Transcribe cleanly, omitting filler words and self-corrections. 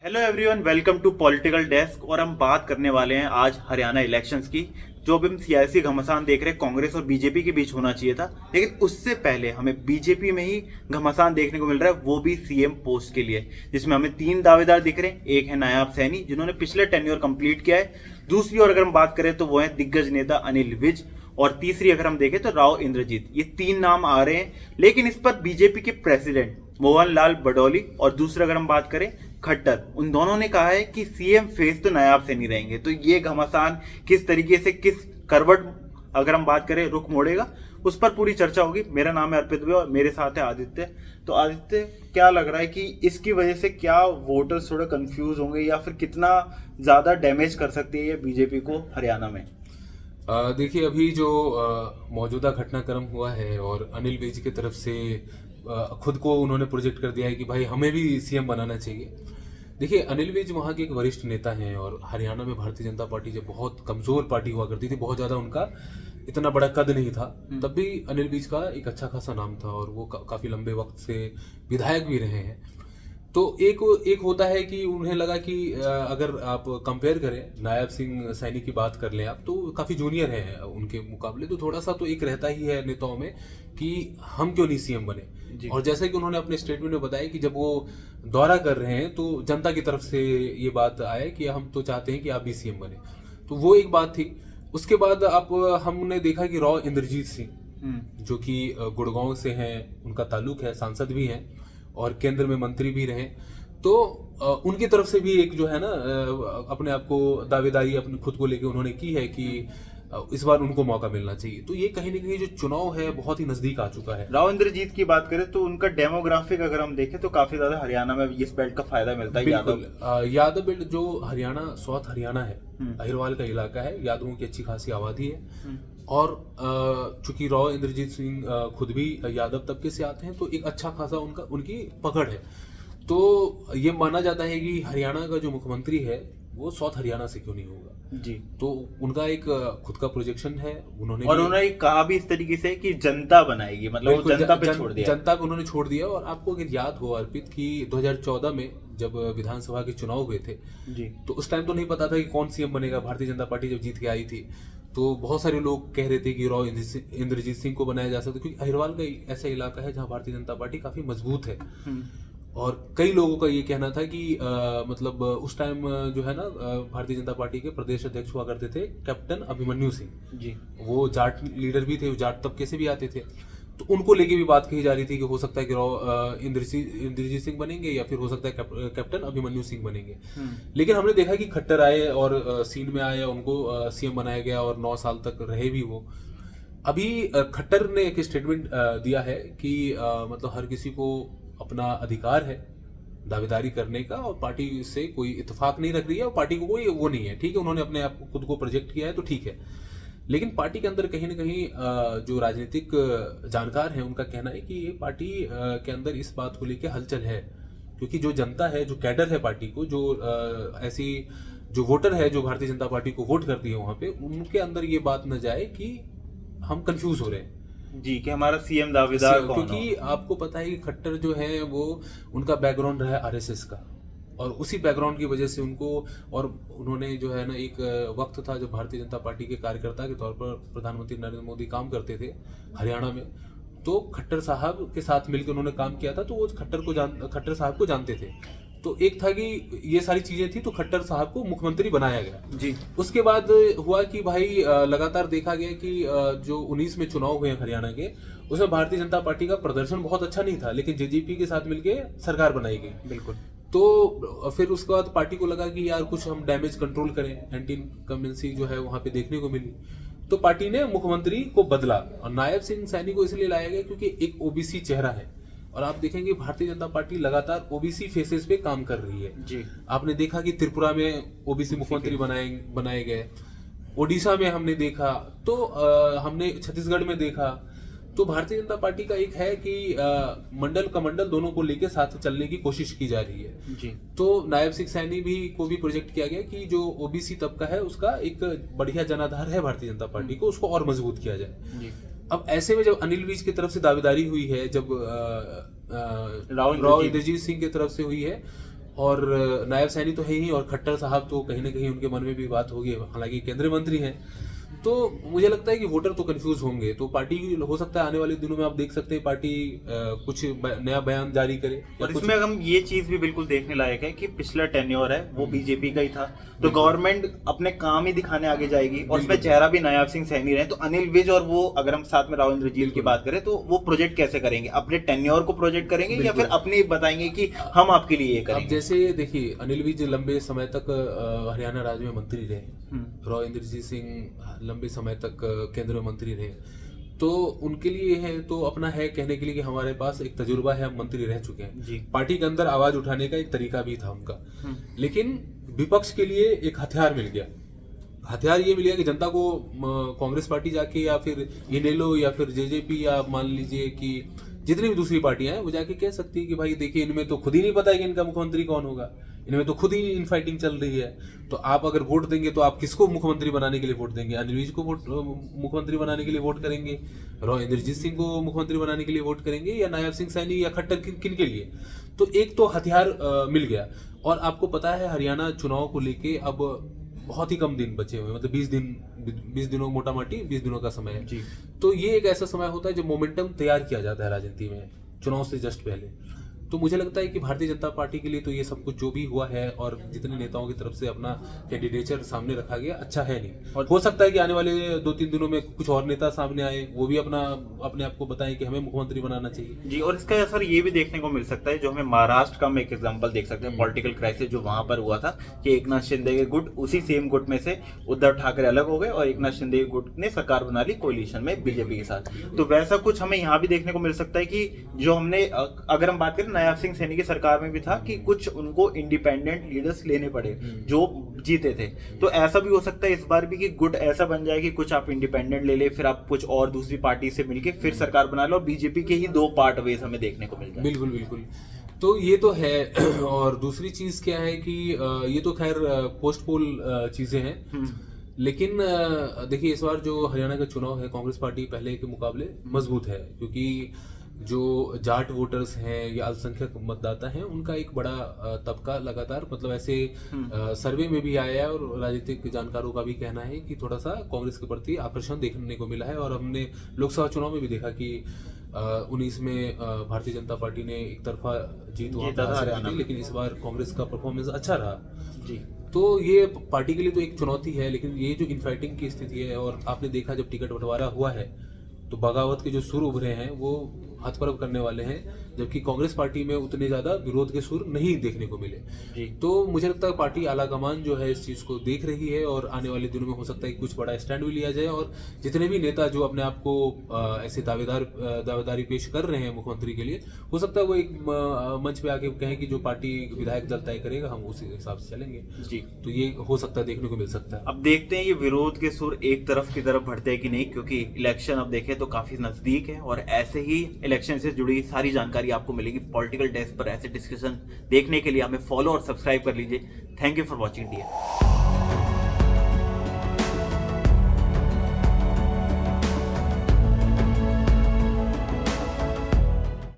Hello everyone, welcome to political desk. और हम बात करने वाले हैं आज हरियाणा इलेक्शंस की। जो अभी हम सियासी घमासान देख रहे हैं, कांग्रेस और बीजेपी के बीच होना चाहिए था, लेकिन उससे पहले हमें बीजेपी में ही घमासान देखने को मिल रहा है, वो भी सीएम पोस्ट के लिए, जिसमें हमें 3 दावेदार दिख रहे हैं। एक है नायाब सैनी, जिन्होंने पिछले टेन्योर कंप्लीट किया है। दूसरी ओर अगर हम बात करें तो वो है दिग्गज नेता अनिल विज। और तीसरी अगर हम देखें तो राव इंद्रजीत। ये 3 नाम आ रहे हैं, लेकिन इस पर बीजेपी के प्रेसिडेंट मोहन लाल बडौली और दूसरा अगर हम बात करें खट्टर, उन दोनों ने कहा है कि सीएम फेस तो नायाब से नहीं रहेंगे। तो ये घमासान किस तरीके से, किस करवट अगर हम बात करें रुख मोड़ेगा, उस पर पूरी चर्चा होगी। मेरा नाम है अर्पित और मेरे साथ है आदित्य। तो आदित्य, क्या लग रहा है कि इसकी वजह से क्या वोटर्स थोड़ा कंफ्यूज होंगे या फिर कितना ज्यादा डैमेज कर सकती है ये बीजेपी को हरियाणा में? देखिए, अभी जो मौजूदा घटनाक्रम हुआ है और अनिल विज की तरफ से खुद को उन्होंने प्रोजेक्ट कर दिया है कि भाई हमें भी सीएम बनाना चाहिए। देखिए, अनिल विज वहाँ के एक वरिष्ठ नेता हैं और हरियाणा में भारतीय जनता पार्टी जब बहुत कमजोर पार्टी हुआ करती थी, बहुत ज्यादा उनका इतना बड़ा कद नहीं था, तब भी अनिल विज का एक अच्छा खासा नाम था और वो काफी लंबे वक्त से विधायक भी रहे हैं। तो एक होता है कि उन्हें लगा कि अगर आप कंपेयर करें, नायब सिंह सैनी की बात कर लें आप, तो काफी जूनियर है उनके मुकाबले, तो थोड़ा सा तो एक रहता ही है नेताओं में कि हम क्यों नहीं सीएम बने। और जैसे कि उन्होंने अपने स्टेटमेंट में बताया कि जब वो दौरा कर रहे हैं तो जनता की तरफ से ये बात आए कि हम तो चाहते हैं कि आप भी सीएम बने, तो वो एक बात थी। उसके बाद हमने देखा कि राव इंद्रजीत सिंह जो कि गुड़गांव से हैं, उनका ताल्लुक है, सांसद भी हैं और केंद्र में मंत्री भी रहे, तो उनकी तरफ से भी एक जो है ना अपने आप को दावेदारी अपने खुद को लेके उन्होंने की है कि इस बार उनको मौका मिलना चाहिए। तो ये कहीं ना कहीं जो चुनाव है बहुत ही नजदीक आ चुका है। राव इंद्रजीत की बात करें तो उनका डेमोग्राफिक अगर हम देखें तो काफी ज्यादा हरियाणा में इस बेल्ट का फायदा मिलता है। यादव बेल्ट जो हरियाणा, साउथ हरियाणा है, अहिरवाल का इलाका है, यादवों की अच्छी खासी आबादी है। और चूंकि राव इंद्रजीत सिंह खुद भी यादव तबके से आते हैं, तो एक अच्छा खासा उनकी पकड़ है। तो ये माना जाता है कि हरियाणा का जो मुख्यमंत्री है वो साउथ हरियाणा से क्यों नहीं होगा जी। तो उनका एक खुद का प्रोजेक्शन है। उन्होंने कहा भी इस तरीके से कि जनता बनाएगी, मतलब वो जनता पे छोड़ दिया, जनता को उन्होंने छोड़ दिया। और आपको अगर याद हो अर्पित कि 2014 में जब विधानसभा के चुनाव हुए थे जी, तो उस टाइम तो नहीं पता था कि कौन सीएम बनेगा। भारतीय जनता पार्टी जब जीत के आई थी तो बहुत सारे लोग कह रहे थे कि राव इंद्रजीत सिंह को बनाया जा सकता है, क्योंकि अहिरवाल का ऐसा इलाका है जहाँ भारतीय जनता पार्टी काफी मजबूत है। और कई लोगों का ये कहना था कि मतलब उस टाइम जो है ना भारतीय जनता पार्टी के प्रदेश अध्यक्ष हुआ करते थे कैप्टन अभिमन्यु सिंह जी, वो जाट लीडर भी थे, वो जाट तबके से भी आते थे। तो उनको लेके भी बात कही जा रही थी कि हो सकता है कि राव इंद्रजीत सिंह बनेंगे या फिर हो सकता है कैप्टन अभिमन्यु सिंह बनेंगे। लेकिन हमने देखा कि खट्टर आए और सीन में आए, उनको सीएम बनाया गया और 9 साल तक रहे भी वो। अभी खट्टर ने एक स्टेटमेंट दिया है कि मतलब हर किसी को अपना अधिकार है दावेदारी करने का और पार्टी से कोई इत्तेफाक नहीं रख रही है और पार्टी को कोई वो नहीं है। ठीक है, उन्होंने अपने आप को खुद को प्रोजेक्ट किया है तो ठीक है, लेकिन पार्टी के अंदर कहीं ना कहीं जो राजनीतिक जानकार हैं उनका कहना है कि ये पार्टी के अंदर इस बात को लेकर हलचल है, क्योंकि जो जनता है, जो कैडर है पार्टी को, जो ऐसी जो वोटर है जो भारतीय जनता पार्टी को वोट करती है वहां पे, उनके अंदर ये बात न जाए कि हम कंफ्यूज हो रहे हैं जी कि हमारा सीएम दावेदार कौन हो। क्योंकि आपको पता है कि खट्टर जो है वो उनका बैकग्राउंड रहा है आरएसएस का, और उसी बैकग्राउंड की वजह से उनको, और उन्होंने जो है ना एक वक्त था जब भारतीय जनता पार्टी के कार्यकर्ता के तौर पर प्रधानमंत्री नरेंद्र मोदी काम करते थे हरियाणा में, तो खट्टर साहब के साथ मिलकर उन्होंने काम किया था, तो वो खट्टर साहब को जानते थे। तो एक था कि ये सारी चीजें थी तो खट्टर साहब को मुख्यमंत्री बनाया गया जी। उसके बाद हुआ कि भाई लगातार देखा गया कि जो 19 में चुनाव हुए हरियाणा के, उसमें भारतीय जनता पार्टी का प्रदर्शन बहुत अच्छा नहीं था, लेकिन जेजेपी के साथ मिलकर सरकार बनाई गई। बिल्कुल। तो फिर उसके बाद पार्टी को लगा कि यार कुछ हम डैमेज कंट्रोल करें, एंटी इनकम्बेंसी जो है वहां पे देखने को मिली, तो पार्टी ने मुख्यमंत्री को बदला और नायब सिंह सैनी को इसलिए लाया गया क्योंकि एक ओबीसी चेहरा है। और आप देखेंगे भारतीय जनता पार्टी लगातार ओबीसी फेसेस पे काम कर रही है जी। आपने देखा कि त्रिपुरा में ओबीसी मुख्यमंत्री बनाए गए, ओडिशा में हमने देखा, तो हमने छत्तीसगढ़ में देखा। तो भारतीय जनता पार्टी का एक है कि मंडल कमंडल दोनों को लेकर साथ चलने की कोशिश की जा रही है जी। तो नायब सिंह सैनी को भी प्रोजेक्ट किया गया कि जो ओबीसी तबका है उसका एक बढ़िया जनाधार है भारतीय जनता पार्टी को, उसको और मजबूत किया जाए जी। अब ऐसे में जब अनिल विज की तरफ से दावेदारी हुई है, जब राव इंद्रजीत सिंह की तरफ से हुई है, और नायब सैनी तो है ही, और खट्टर साहब तो कहीं ना कहीं उनके मन में भी बात होगी, हालांकि केंद्रीय मंत्री हैं। तो मुझे लगता है कि वोटर तो कंफ्यूज होंगे, तो पार्टी हो सकता है आने वाले दिनों में आप देख सकते हैं पार्टी कुछ नया बयान जारी करे। और इसमें हम ये चीज भी बिल्कुल देखने लायक है कि पिछला टेन्योर है वो बीजेपी का ही था, तो गवर्नमेंट अपने काम ही दिखाने आगे जाएगी, और उसमें चेहरा भी नायब सिंह सैनी रहे, तो अनिल विज और वो, अगर हम साथ में राव इंद्रजीत की बात करें, तो वो प्रोजेक्ट कैसे करेंगे? अपने टेन्योर को प्रोजेक्ट करेंगे या फिर अपने बताएंगे कि हम आपके लिए ये अब करेंगे? जैसे देखिए, अनिल विज लंबे समय तक हरियाणा राज्य में मंत्री रहे, राव इंद्रजीत सिंह लंबे समय तक केंद्रीय मंत्री रहे, तो उनके लिए है तो अपना है कहने के लिए कि हमारे पास एक तजुर्बा है, हम मंत्री रह चुके हैं जी। पार्टी के अंदर आवाज उठाने का एक तरीका भी था उनका। लेकिन विपक्ष के लिए एक हथियार मिल गया, हथियार ये मिल गया कि जनता को कांग्रेस पार्टी जाके या फिर इनेलो या फिर जेजेपी या मान लीजिए कि जितनी भी दूसरी पार्टियां हैं वो जाके कह सकती है कि भाई देखिए, इनमें तो खुद ही नहीं पता है कि इनका मुख्यमंत्री कौन होगा, इनमें तो खुद ही इनफाइटिंग चल रही है, तो आप अगर वोट देंगे तो आप किसको मुख्यमंत्री बनाने के लिए वोट देंगे? अनिल विज को मुख्यमंत्री बनाने के लिए वोट करेंगे, राव इंद्रजीत सिंह को मुख्यमंत्री बनाने के लिए वोट करेंगे, या नायब सिंह सैनी या खट्टर किन के लिए? तो एक तो हथियार मिल गया। और आपको पता है हरियाणा चुनाव को लेके अब बहुत ही कम दिन बचे हुए, मतलब 20 दिनों, मोटा मोटी 20 दिनों का समय है। तो ये एक ऐसा समय होता है जब मोमेंटम तैयार किया जाता है राजनीति में चुनाव से जस्ट पहले। तो मुझे लगता है कि भारतीय जनता पार्टी के लिए तो ये सब कुछ जो भी हुआ है और जितने नेताओं की तरफ से अपना कैंडिडेचर सामने रखा गया, अच्छा है नहीं। और हो सकता है कि आने वाले 2-3 दिनों में कुछ और नेता सामने आए, वो भी अपने आप को बताएं कि हमें मुख्यमंत्री बनाना चाहिए जी। और इसका असर ये भी देखने को मिल सकता है, जो हमें महाराष्ट्र का हम एक एग्जांपल देख सकते हैं, पॉलिटिकल क्राइसिस जो वहां पर हुआ था कि एकनाथ शिंदे के गुट, उसी सेम गुट में से उद्धव ठाकरे अलग हो गए और एकनाथ शिंदे के गुट ने सरकार बना ली कोलिशन में बीजेपी के साथ। तो वैसा कुछ हमें यहाँ भी देखने को मिल सकता है कि जो हमने, अगर हम बात करें नायब सिंह सैनी की सरकार में भी था कि कुछ उनको इंडिपेंडेंट लीडर्स लेने पड़े जो जीते थे। तो ऐसा भी हो सकता है इस बार भी कि गुट ऐसा बन जाए कि कुछ आप इंडिपेंडेंट ले ले, फिर आप कुछ और दूसरी पार्टी से मिलके फिर सरकार बना लो, और बीजेपी के ही 2 पार्ट वेज हमें देखने को मिल जाए। बिल्कुल बिल्कुल। तो ये तो है। और दूसरी चीज क्या है कि ये तो खैर पोस्टपोल चीजें हैं, लेकिन देखिए इस बार जो हरियाणा का चुनाव है, कांग्रेस पार्टी पहले के मुकाबले मजबूत है, क्योंकि जो जाट वोटर्स हैं या अल्पसंख्यक मतदाता हैं, उनका एक बड़ा तबका लगातार, मतलब ऐसे सर्वे में भी आया है और राजनीतिक जानकारों का भी कहना है कि थोड़ा सा कांग्रेस के प्रति आकर्षण देखने को मिला है। और हमने लोकसभा चुनाव में भी देखा कि 19 में भारतीय जनता पार्टी ने एक तरफा जीत वहां पर हासिल की थी, लेकिन इस बार कांग्रेस का परफॉर्मेंस अच्छा रहा जी। तो ये पार्टी के लिए तो एक चुनौती है, लेकिन ये जो इनफाइटिंग की स्थिति है, और आपने देखा जब टिकट बंटवारा हुआ है तो बगावत के जो सुर उभरे हैं वो हथपर्व करने वाले हैं, जबकि कांग्रेस पार्टी में उतने ज्यादा विरोध के सुर नहीं देखने को मिले जी। तो मुझे लगता है पार्टी आलाकमान जो है इस चीज को देख रही है, और आने वाले दिनों में हो सकता है कि कुछ बड़ा स्टैंड भी लिया जाए, और जितने भी नेता जो अपने आप को ऐसे दावेदारी पेश कर रहे हैं मुख्यमंत्री के लिए, हो सकता है वो एक मंच पे आके कहें कि जो पार्टी विधायक दल तय करेगा हम उसी हिसाब से चलेंगे जी। तो ये हो सकता है, देखने को मिल सकता है। अब देखते हैं ये विरोध के सुर एक तरफ की तरफ बढ़ते हैं कि नहीं, क्योंकि इलेक्शन अब देखें तो काफी नजदीक है, और ऐसे ही इलेक्शन से जुड़ी सारी जानकारी आपको मिलेगी। पॉलिटिकल डेस्क पर ऐसे डिस्कशन देखने के लिए हमें फॉलो और सब्सक्राइब कर लीजिए। Thank you for watching dear.